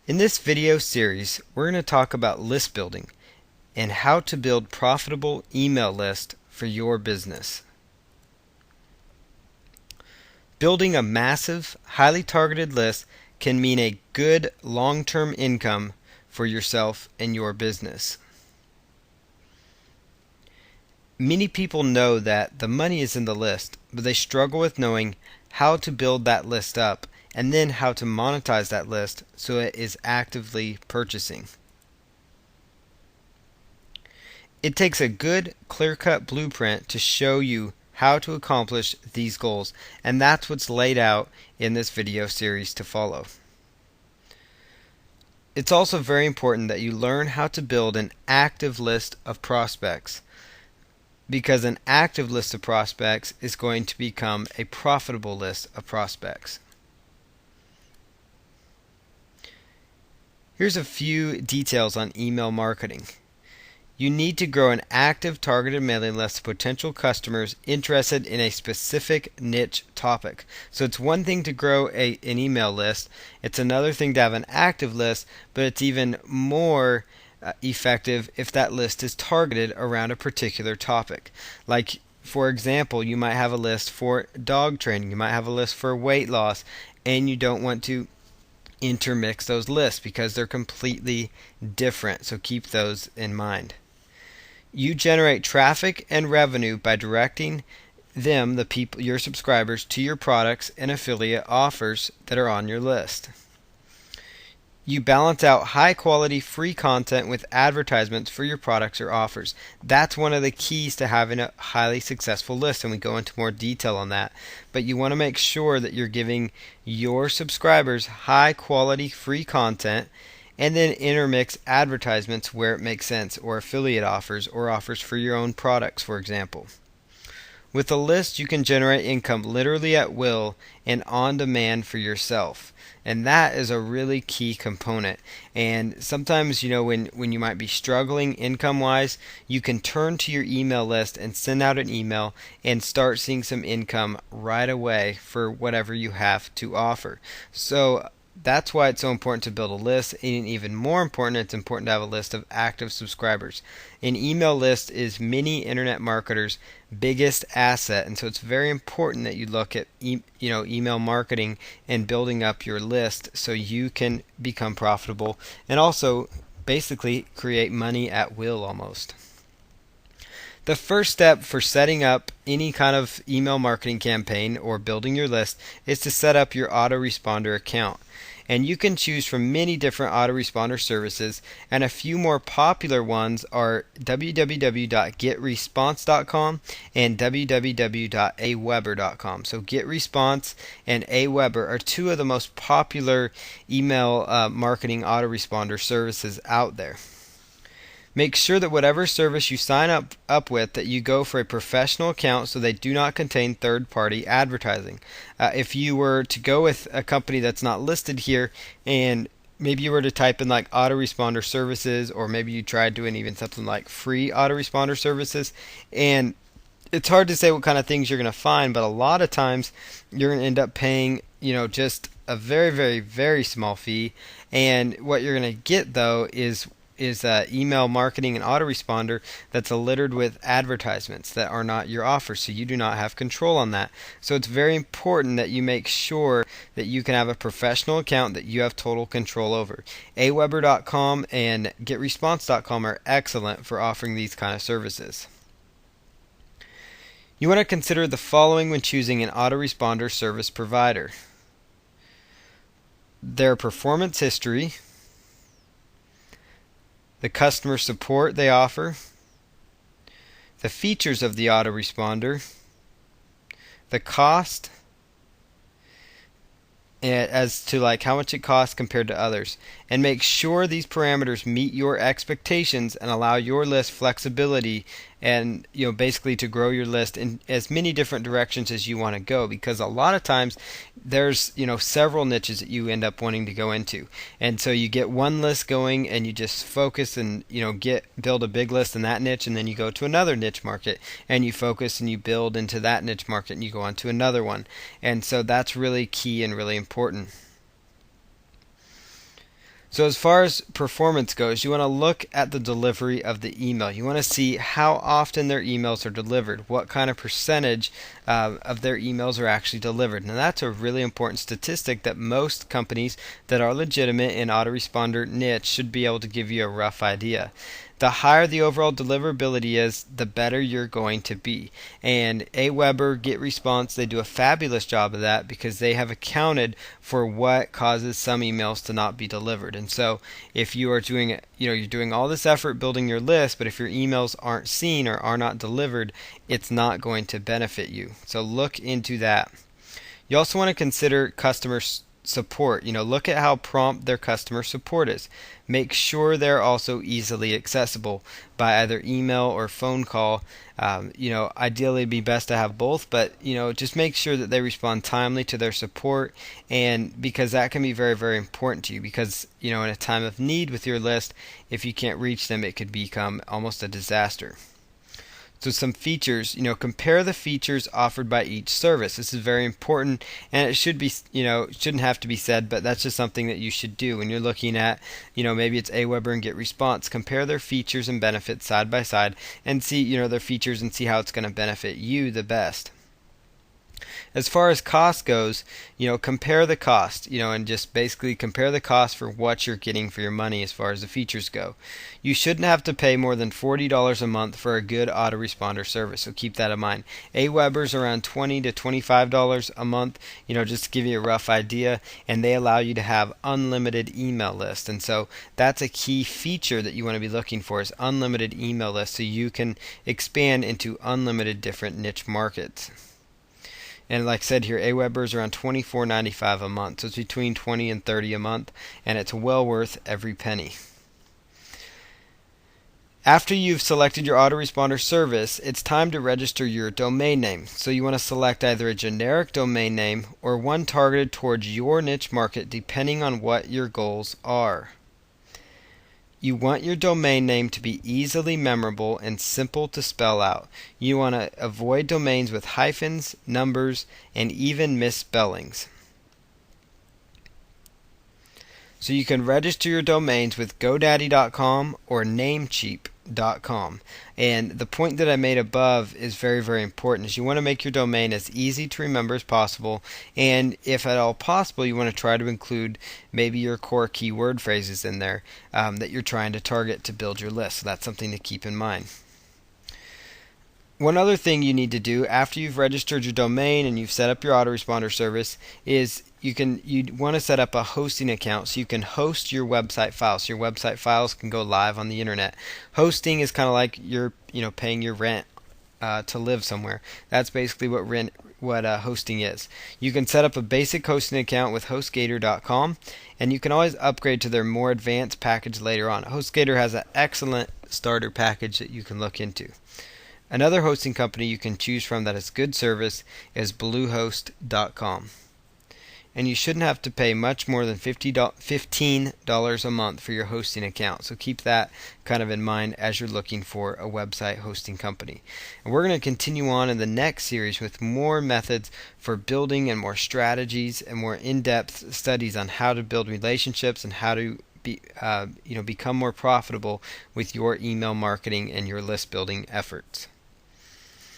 In this video series, we're going to talk about list building and how to build profitable email lists for your business. Building a massive, highly targeted list can mean a good long-term income for yourself and your business. Many people know that the money is in the list, but they struggle with knowing how to build that list up and then how to monetize that list so it is actively purchasing. It takes a good, clear-cut blueprint to show you how to accomplish these goals, and that's what's laid out in this video series to follow. It's also very important that you learn how to build an active list of prospects, because an active list of prospects is going to become a profitable list of prospects. Here's a few details on email marketing. You need to grow an active targeted mailing list of potential customers interested in a specific niche topic. So it's one thing to grow an email list. It's another thing to have an active list, but it's even more effective if that list is targeted around a particular topic. Like, for example, you might have a list for dog training, you might have a list for weight loss, and you don't want to intermix those lists because they're completely different. So keep those in mind. You generate traffic and revenue by directing them, the people, your subscribers, to your products and affiliate offers that are on your list. You balance out high quality free content with advertisements for your products or offers. That's one of the keys to having a highly successful list, and we go into more detail on that. But you want to make sure that you're giving your subscribers high quality free content, and then intermix advertisements where it makes sense, or affiliate offers, or offers for your own products, for example. With a list, you can generate income literally at will and on demand for yourself. And that is a really key component. And sometimes, when you might be struggling income-wise, you can turn to your email list and send out an email and start seeing some income right away for whatever you have to offer. So that's why it's so important to build a list, and even more important, it's important to have a list of active subscribers. An email list is many internet marketers' biggest asset, and so it's very important that you look at email marketing and building up your list so you can become profitable and also basically create money at will almost. The first step for setting up any kind of email marketing campaign or building your list is to set up your autoresponder account. And you can choose from many different autoresponder services, and a few more popular ones are www.getresponse.com and www.aweber.com. So GetResponse and Aweber are two of the most popular email marketing autoresponder services out there. Make sure that whatever service you sign up with, that you go for a professional account so they do not contain third-party advertising. If you were to go with a company that's not listed here, and maybe you were to type in like autoresponder services, or maybe you tried doing even something like free autoresponder services, and it's hard to say what kind of things you're going to find, but a lot of times you're going to end up paying, just a very, very, very small fee, and what you're going to get though is email marketing and autoresponder that's littered with advertisements that are not your offer, so you do not have control on that. So it's very important that you make sure that you can have a professional account that you have total control over. Aweber.com and GetResponse.com are excellent for offering these kind of services. You want to consider the following when choosing an autoresponder service provider: their performance history, the customer support they offer, the features of the autoresponder, the cost, as to like how much it costs compared to others, and make sure these parameters meet your expectations and allow your list flexibility and basically to grow your list in as many different directions as you want to go, because a lot of times there's several niches that you end up wanting to go into, and so you get one list going and you just focus and build a big list in that niche, and then you go to another niche market and you focus and you build into that niche market and you go on to another one, and so that's really key and really important. So as far as performance goes, you want to look at the delivery of the email. You want to see how often their emails are delivered, what kind of percentage of their emails are actually delivered. Now that's a really important statistic that most companies that are legitimate in autoresponder niche should be able to give you a rough idea. The higher the overall deliverability is, the better you're going to be. And Aweber, GetResponse, they do a fabulous job of that because they have accounted for what causes some emails to not be delivered. And so if you are doing, you're doing all this effort building your list, but if your emails aren't seen or are not delivered, it's not going to benefit you. So look into that. You also want to consider customer support. Look at how prompt their customer support is. Make sure they're also easily accessible by either email or phone call. Ideally it'd be best to have both, but just make sure that they respond timely to their support, and because that can be very, very important to you, because in a time of need with your list, if you can't reach them, it could become almost a disaster. So some features, compare the features offered by each service. This is very important, and it should be, shouldn't have to be said, but that's just something that you should do when you're looking at, maybe it's Aweber and GetResponse. Compare their features and benefits side by side and see, their features and see how it's going to benefit you the best. As far as cost goes, compare the cost, and just basically compare the cost for what you're getting for your money as far as the features go. You shouldn't have to pay more than $40 a month for a good autoresponder service, so keep that in mind. Aweber's around $20 to $25 a month, just to give you a rough idea, and they allow you to have unlimited email lists. And so that's a key feature that you want to be looking for, is unlimited email lists, so you can expand into unlimited different niche markets. And like I said here, Aweber is around $24.95 a month. So it's between $20 and $30 a month, and it's well worth every penny. After you've selected your autoresponder service, it's time to register your domain name. So you want to select either a generic domain name or one targeted towards your niche market, depending on what your goals are. You want your domain name to be easily memorable and simple to spell out. You want to avoid domains with hyphens, numbers, and even misspellings. So you can register your domains with GoDaddy.com or Namecheap.com. And the point that I made above is very, very important. Is you want to make your domain as easy to remember as possible, and if at all possible, you want to try to include maybe your core keyword phrases in there that you're trying to target to build your list. So that's something to keep in mind. One other thing you need to do after you've registered your domain and you've set up your autoresponder service is you want to set up a hosting account so you can host your website files. So your website files can go live on the internet. Hosting is kind of like you're paying your rent to live somewhere. That's basically what hosting is. You can set up a basic hosting account with HostGator.com, and you can always upgrade to their more advanced package later on. HostGator has an excellent starter package that you can look into. Another hosting company you can choose from that has good service is Bluehost.com. And you shouldn't have to pay much more than $15 a month for your hosting account. So keep that kind of in mind as you're looking for a website hosting company. And we're going to continue on in the next series with more methods for building and more strategies and more in-depth studies on how to build relationships and how to become more profitable with your email marketing and your list building efforts.